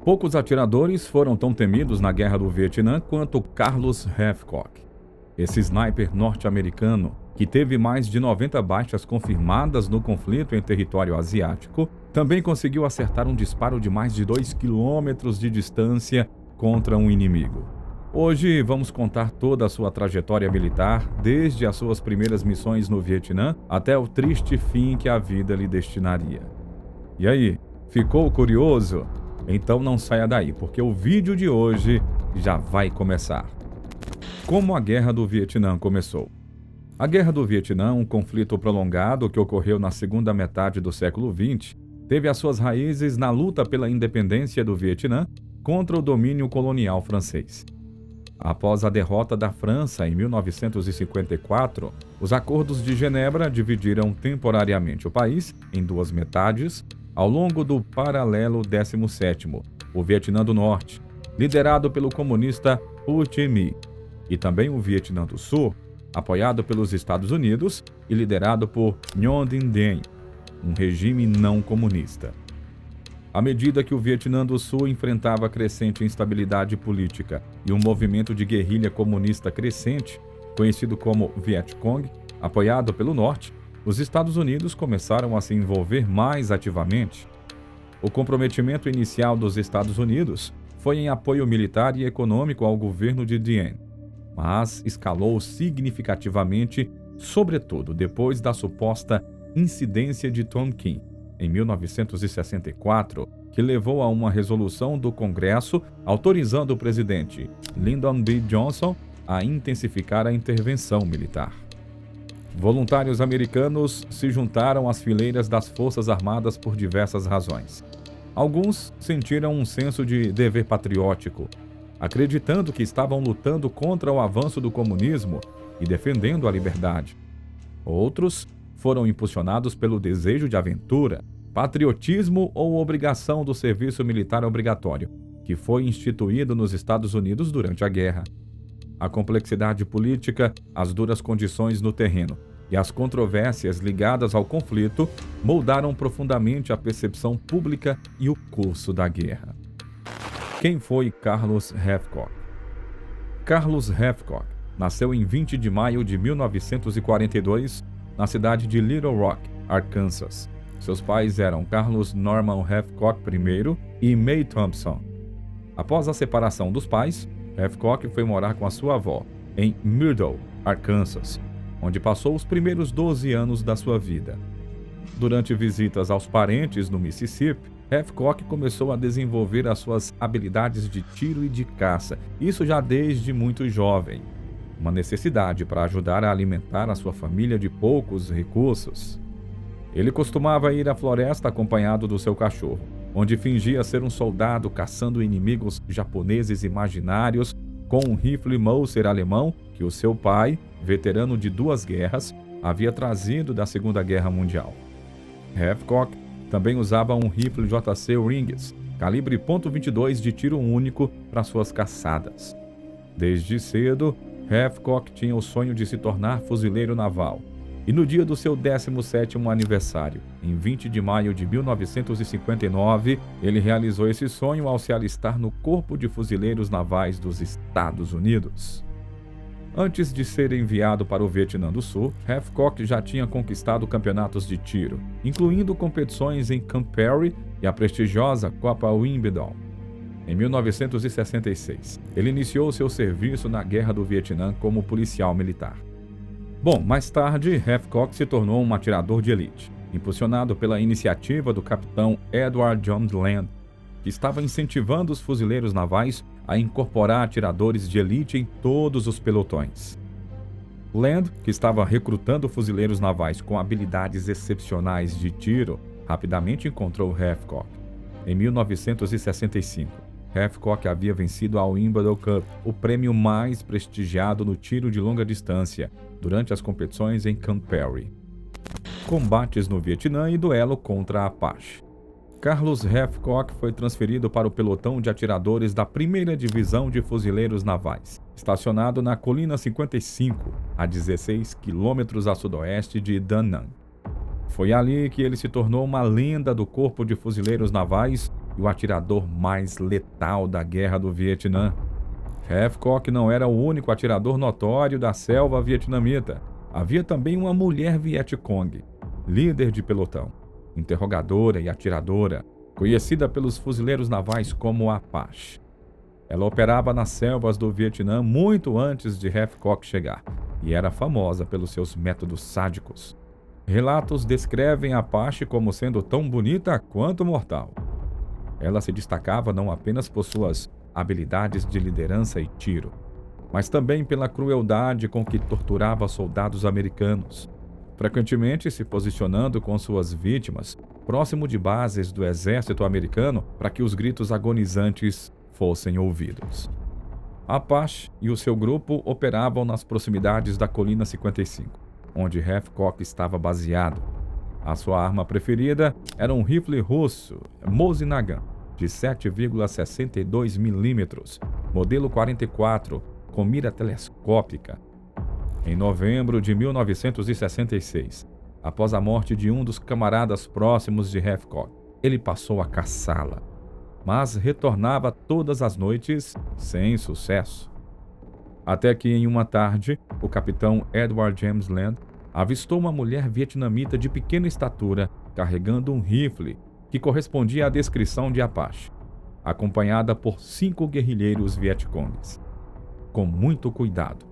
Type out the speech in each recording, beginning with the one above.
Poucos atiradores foram tão temidos na Guerra do Vietnã quanto Carlos Havelock. Esse sniper norte-americano, que teve mais de 90 baixas confirmadas no conflito em território asiático, também conseguiu acertar um disparo de mais de 2 quilômetros de distância contra um inimigo. Hoje vamos contar toda a sua trajetória militar, desde as suas primeiras missões no Vietnã até o triste fim que a vida lhe destinaria. E aí, ficou curioso? Então não saia daí, porque o vídeo de hoje já vai começar. Como a Guerra do Vietnã começou? A Guerra do Vietnã, um conflito prolongado que ocorreu na segunda metade do século XX, teve as suas raízes na luta pela independência do Vietnã contra o domínio colonial francês. Após a derrota da França em 1954, os Acordos de Genebra dividiram temporariamente o país em duas metades ao longo do Paralelo 17º, o Vietnã do Norte, liderado pelo comunista Ho Chi Minh, e também o Vietnã do Sul, apoiado pelos Estados Unidos e liderado por Nguyen Dinh Diem, um regime não comunista. À medida que o Vietnã do Sul enfrentava crescente instabilidade política e um movimento de guerrilha comunista crescente, conhecido como Vietcong, apoiado pelo Norte, os Estados Unidos começaram a se envolver mais ativamente. O comprometimento inicial dos Estados Unidos foi em apoio militar e econômico ao governo de Diem, mas escalou significativamente, sobretudo depois da suposta incidência de Tonkin, em 1964, que levou a uma resolução do Congresso autorizando o presidente Lyndon B. Johnson a intensificar a intervenção militar. Voluntários americanos se juntaram às fileiras das Forças Armadas por diversas razões. Alguns sentiram um senso de dever patriótico, acreditando que estavam lutando contra o avanço do comunismo e defendendo a liberdade. Outros foram impulsionados pelo desejo de aventura, patriotismo ou obrigação do serviço militar obrigatório, que foi instituído nos Estados Unidos durante a guerra. A complexidade política, as duras condições no terreno e as controvérsias ligadas ao conflito moldaram profundamente a percepção pública e o curso da guerra. Quem foi Carlos Havelock? Carlos Havelock nasceu em 20 de maio de 1942 na cidade de Little Rock, Arkansas. Seus pais eram Carlos Norman Havelock I e May Thompson. Após a separação dos pais, Havelock foi morar com a sua avó, em Myrtle, Arkansas, onde passou os primeiros 12 anos da sua vida. Durante visitas aos parentes no Mississippi, Havelock começou a desenvolver as suas habilidades de tiro e de caça, isso já desde muito jovem, uma necessidade para ajudar a alimentar a sua família de poucos recursos. Ele costumava ir à floresta acompanhado do seu cachorro, onde fingia ser um soldado caçando inimigos japoneses imaginários com um rifle Mauser alemão que o seu pai, veterano de 2 guerras, havia trazido da Segunda Guerra Mundial. Havelock também usava um rifle JC Ringes, calibre .22 de tiro único para suas caçadas. Desde cedo, Havelock tinha o sonho de se tornar fuzileiro naval. E no dia do seu 17º aniversário, em 20 de maio de 1959, ele realizou esse sonho ao se alistar no Corpo de Fuzileiros Navais dos Estados Unidos. Antes de ser enviado para o Vietnã do Sul, Havelock já tinha conquistado campeonatos de tiro, incluindo competições em Camp Perry e a prestigiosa Copa Wimbledon. Em 1966, ele iniciou seu serviço na Guerra do Vietnã como policial militar. Bom, mais tarde, Havelock se tornou um atirador de elite, impulsionado pela iniciativa do capitão Edward John Land, que estava incentivando os fuzileiros navais a incorporar atiradores de elite em todos os pelotões. Land, que estava recrutando fuzileiros navais com habilidades excepcionais de tiro, rapidamente encontrou Havelock. Em 1965, Havelock havia vencido a Wimbledon Cup, o prêmio mais prestigiado no tiro de longa distância, durante as competições em Camp Perry. Combates no Vietnã e duelo contra a Apache. Carlos Havelock foi transferido para o pelotão de atiradores da 1ª Divisão de Fuzileiros Navais, estacionado na Colina 55, a 16 quilômetros a sudoeste de Da Nang. Foi ali que ele se tornou uma lenda do Corpo de Fuzileiros Navais e o atirador mais letal da Guerra do Vietnã. Hathcock não era o único atirador notório da selva vietnamita. Havia também uma mulher Vietcong, líder de pelotão, interrogadora e atiradora, conhecida pelos fuzileiros navais como Apache. Ela operava nas selvas do Vietnã muito antes de Hathcock chegar e era famosa pelos seus métodos sádicos. Relatos descrevem Apache como sendo tão bonita quanto mortal. Ela se destacava não apenas por suas habilidades de liderança e tiro, mas também pela crueldade com que torturava soldados americanos, frequentemente se posicionando com suas vítimas próximo de bases do exército americano para que os gritos agonizantes fossem ouvidos. Apache e o seu grupo operavam nas proximidades da Colina 55, onde Hathcock estava baseado. A sua arma preferida era um rifle russo Mosin Nagant de 7,62 mm, modelo 44, com mira telescópica. Em novembro de 1966, após a morte de um dos camaradas próximos de Hathcock, ele passou a caçá-la, mas retornava todas as noites sem sucesso. Até que em uma tarde, o capitão Edward James Land avistou uma mulher vietnamita de pequena estatura carregando um rifle que correspondia à descrição de Apache, acompanhada por 5 guerrilheiros vietcongues. Com muito cuidado,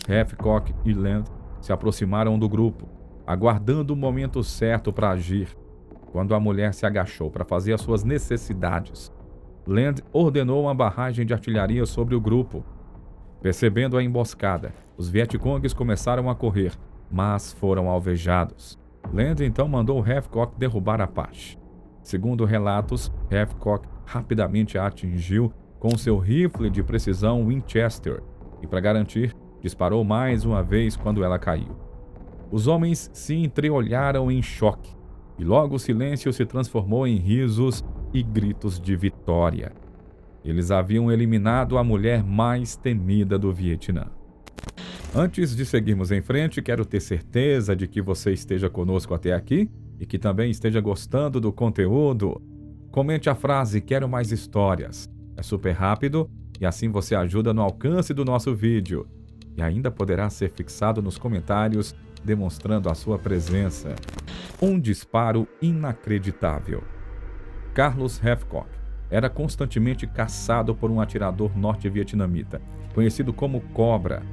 Hathcock e Land se aproximaram do grupo, aguardando o momento certo para agir. Quando a mulher se agachou para fazer as suas necessidades, Land ordenou uma barragem de artilharia sobre o grupo. Percebendo a emboscada, os vietcongues começaram a correr, mas foram alvejados. Land então mandou Hathcock derrubar Apache. Segundo relatos, Hathcock rapidamente a atingiu com seu rifle de precisão Winchester e, para garantir, disparou mais uma vez quando ela caiu. Os homens se entreolharam em choque e logo o silêncio se transformou em risos e gritos de vitória. Eles haviam eliminado a mulher mais temida do Vietnã. Antes de seguirmos em frente, quero ter certeza de que você esteja conosco até aqui e que também esteja gostando do conteúdo. Comente a frase "Quero mais histórias". É super rápido e assim você ajuda no alcance do nosso vídeo. E ainda poderá ser fixado nos comentários, demonstrando a sua presença. Um disparo inacreditável. Carlos Hathcock era constantemente caçado por um atirador norte-vietnamita, conhecido como Cobra,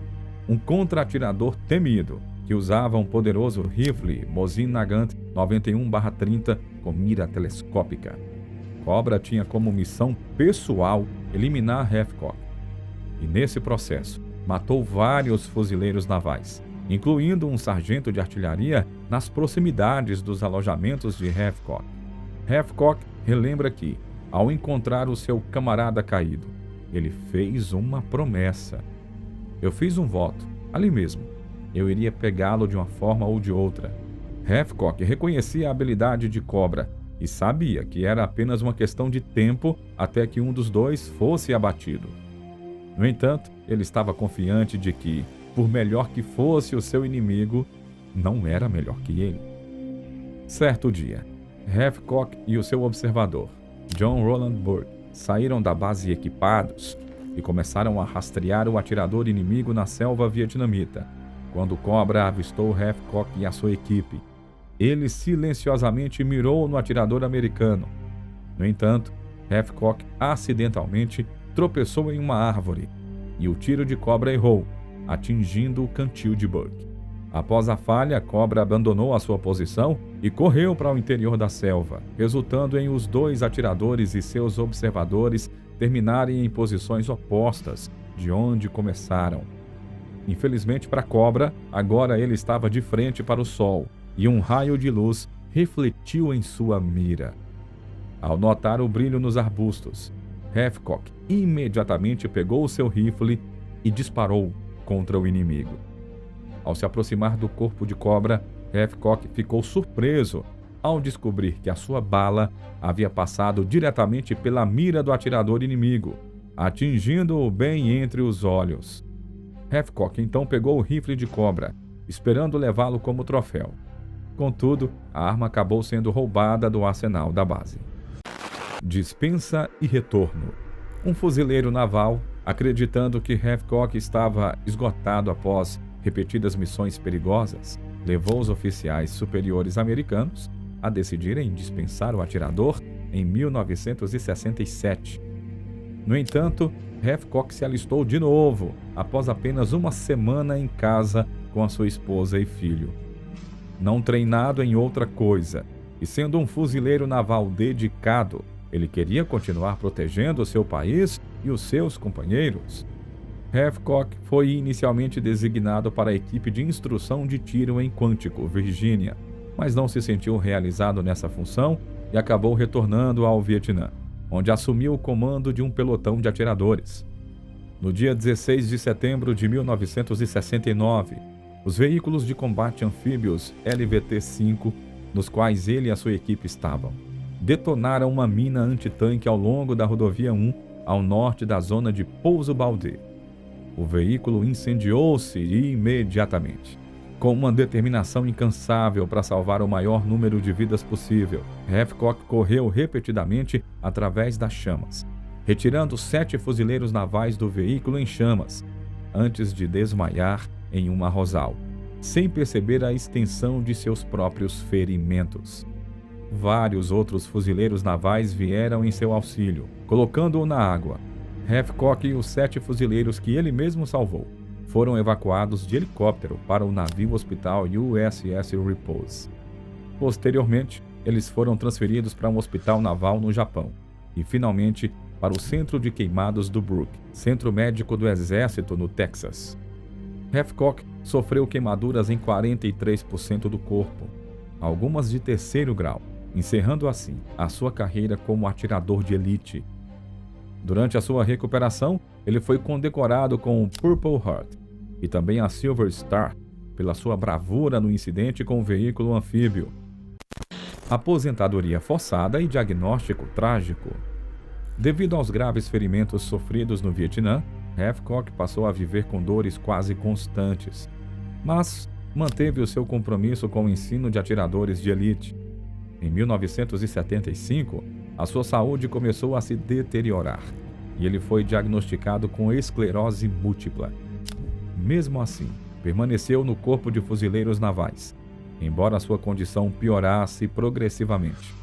um contra-atirador temido, que usava um poderoso rifle Mosin Nagant 91/30 com mira telescópica. Cobra tinha como missão pessoal eliminar Hathcock. E nesse processo, matou vários fuzileiros navais, incluindo um sargento de artilharia nas proximidades dos alojamentos de Hathcock. Hathcock relembra que, ao encontrar o seu camarada caído, ele fez uma promessa. Eu fiz um voto, ali mesmo. Eu iria pegá-lo de uma forma ou de outra. Hathcock reconhecia a habilidade de Cobra e sabia que era apenas uma questão de tempo até que um dos dois fosse abatido. No entanto, ele estava confiante de que, por melhor que fosse o seu inimigo, não era melhor que ele. Certo dia, Hathcock e o seu observador, John Roland Burke, saíram da base equipados e começaram a rastrear o atirador inimigo na selva vietnamita. Quando Cobra avistou Hathcock e a sua equipe, ele silenciosamente mirou no atirador americano. No entanto, Hathcock acidentalmente tropeçou em uma árvore e o tiro de Cobra errou, atingindo o cantil de Burke. Após a falha, Cobra abandonou a sua posição e correu para o interior da selva, resultando em os dois atiradores e seus observadores terminarem em posições opostas de onde começaram. Infelizmente para Cobra, agora ele estava de frente para o sol e um raio de luz refletiu em sua mira. Ao notar o brilho nos arbustos, Hathcock imediatamente pegou o seu rifle e disparou contra o inimigo. Ao se aproximar do corpo de Cobra, Hathcock ficou surpreso ao descobrir que a sua bala havia passado diretamente pela mira do atirador inimigo, atingindo-o bem entre os olhos. Hathcock então pegou o rifle de Cobra, esperando levá-lo como troféu. Contudo, a arma acabou sendo roubada do arsenal da base. Dispensa e retorno. Um fuzileiro naval, acreditando que Havecock estava esgotado após repetidas missões perigosas, levou os oficiais superiores americanos a decidirem dispensar o atirador em 1967. No entanto, Havecock se alistou de novo após apenas uma semana em casa com a sua esposa e filho. Não treinado em outra coisa, e sendo um fuzileiro naval dedicado, ele queria continuar protegendo seu país e os seus companheiros. Havecock foi inicialmente designado para a equipe de instrução de tiro em Quantico, Virgínia, mas não se sentiu realizado nessa função e acabou retornando ao Vietnã, onde assumiu o comando de um pelotão de atiradores. No dia 16 de setembro de 1969, os veículos de combate anfíbios LVT-5, nos quais ele e a sua equipe estavam, detonaram uma mina antitanque ao longo da rodovia 1, ao norte da zona de Pouso Baldé. O veículo incendiou-se imediatamente. Com uma determinação incansável para salvar o maior número de vidas possível, Havecock correu repetidamente através das chamas, retirando 7 fuzileiros navais do veículo em chamas, antes de desmaiar em um arrozal, sem perceber a extensão de seus próprios ferimentos. Vários outros fuzileiros navais vieram em seu auxílio, colocando-o na água. Havecock e os 7 fuzileiros que ele mesmo salvou foram evacuados de helicóptero para o navio hospital USS Repulse. Posteriormente, eles foram transferidos para um hospital naval no Japão e, finalmente, para o Centro de Queimados do Brooke, Centro Médico do Exército no Texas. Havecock sofreu queimaduras em 43% do corpo, algumas de 3º grau, encerrando assim a sua carreira como atirador de elite. Durante a sua recuperação, ele foi condecorado com o Purple Heart e também a Silver Star pela sua bravura no incidente com o veículo anfíbio. Aposentadoria forçada e diagnóstico trágico. Devido aos graves ferimentos sofridos no Vietnã, Havecock passou a viver com dores quase constantes, mas manteve o seu compromisso com o ensino de atiradores de elite. Em 1975, a sua saúde começou a se deteriorar e ele foi diagnosticado com esclerose múltipla. Mesmo assim, permaneceu no Corpo de Fuzileiros Navais, embora sua condição piorasse progressivamente.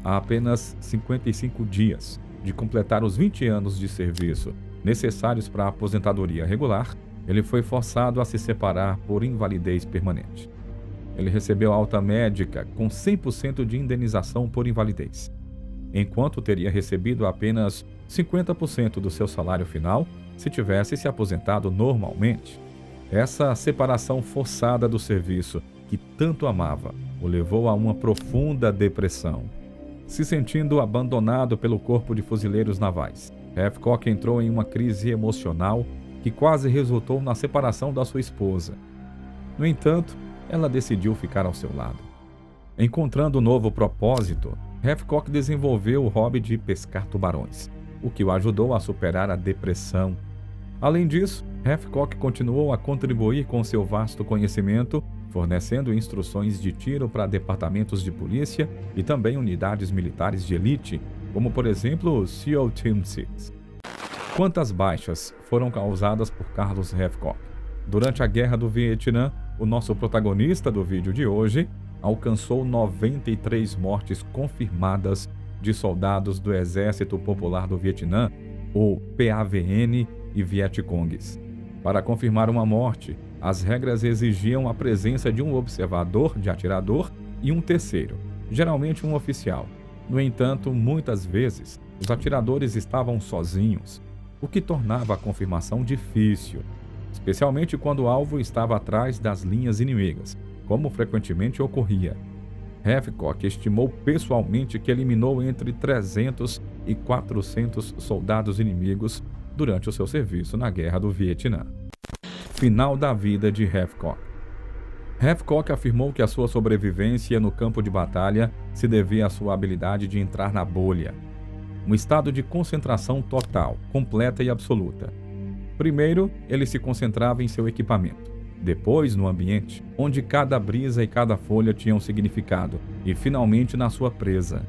Há apenas 55 dias de completar os 20 anos de serviço necessários para a aposentadoria regular, ele foi forçado a se separar por invalidez permanente. Ele recebeu alta médica com 100% de indenização por invalidez, enquanto teria recebido apenas 50% do seu salário final se tivesse se aposentado normalmente. Essa separação forçada do serviço, que tanto amava, o levou a uma profunda depressão. Se sentindo abandonado pelo Corpo de Fuzileiros Navais, Havecock entrou em uma crise emocional que quase resultou na separação da sua esposa. No entanto, ela decidiu ficar ao seu lado. Encontrando um novo propósito, Havecock desenvolveu o hobby de pescar tubarões, o que o ajudou a superar a depressão. Além disso, Havecock continuou a contribuir com seu vasto conhecimento, fornecendo instruções de tiro para departamentos de polícia e também unidades militares de elite, como por exemplo o SEAL Team 6. Quantas baixas foram causadas por Carlos Havecock? Durante a Guerra do Vietnã, o nosso protagonista do vídeo de hoje alcançou 93 mortes confirmadas de soldados do Exército Popular do Vietnã, ou PAVN, e Vietcongues. Para confirmar uma morte, as regras exigiam a presença de um observador de atirador e um terceiro, geralmente um oficial. No entanto, muitas vezes, os atiradores estavam sozinhos, o que tornava a confirmação difícil, especialmente quando o alvo estava atrás das linhas inimigas, como frequentemente ocorria. Havecock estimou pessoalmente que eliminou entre 300 e 400 soldados inimigos durante o seu serviço na Guerra do Vietnã. Final da vida de Havecock. Havecock afirmou que a sua sobrevivência no campo de batalha se devia à sua habilidade de entrar na bolha, um estado de concentração total, completa e absoluta. Primeiro, ele se concentrava em seu equipamento, depois no ambiente, onde cada brisa e cada folha tinham significado, e finalmente na sua presa.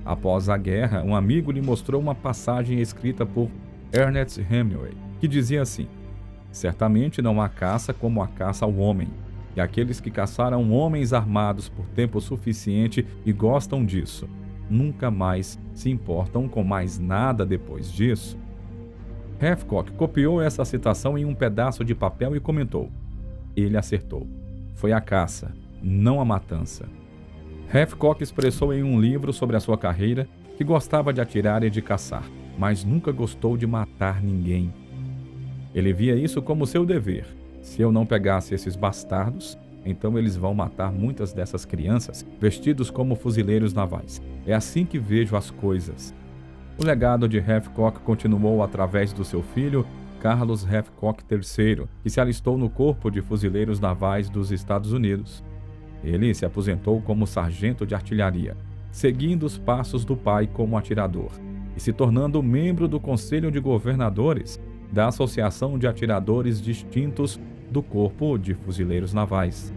Após a guerra, um amigo lhe mostrou uma passagem escrita por Ernest Hemingway, que dizia assim: certamente não há caça como a caça ao homem, e aqueles que caçaram homens armados por tempo suficiente e gostam disso, nunca mais se importam com mais nada depois disso. Hathcock copiou essa citação em um pedaço de papel e comentou: ele acertou. Foi a caça, não a matança. Hathcock expressou em um livro sobre a sua carreira que gostava de atirar e de caçar, mas nunca gostou de matar ninguém. Ele via isso como seu dever. Se eu não pegasse esses bastardos, então eles vão matar muitas dessas crianças vestidos como fuzileiros navais. É assim que vejo as coisas. O legado de Hathcock continuou através do seu filho, Carlos Hathcock III, que se alistou no Corpo de Fuzileiros Navais dos Estados Unidos. Ele se aposentou como sargento de artilharia, seguindo os passos do pai como atirador, e se tornando membro do Conselho de Governadores da Associação de Atiradores Distintos do Corpo de Fuzileiros Navais.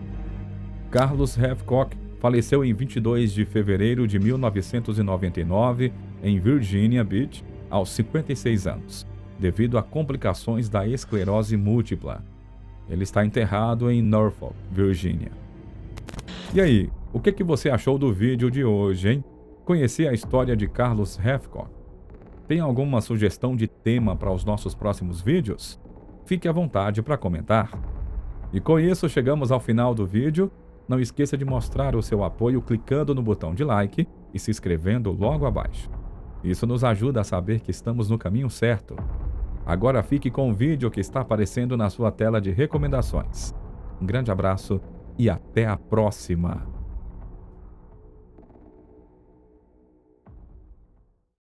Carlos Hathcock faleceu em 22 de fevereiro de 1999 em Virginia Beach, aos 56 anos, devido a complicações da esclerose múltipla. Ele está enterrado em Norfolk, Virgínia. E aí, o que você achou do vídeo de hoje, hein? Conhecer a história de Carlos Hathcock? Tem alguma sugestão de tema para os nossos próximos vídeos? Fique à vontade para comentar. E com isso chegamos ao final do vídeo. Não esqueça de mostrar o seu apoio clicando no botão de like e se inscrevendo logo abaixo. Isso nos ajuda a saber que estamos no caminho certo. Agora fique com o vídeo que está aparecendo na sua tela de recomendações. Um grande abraço e até a próxima!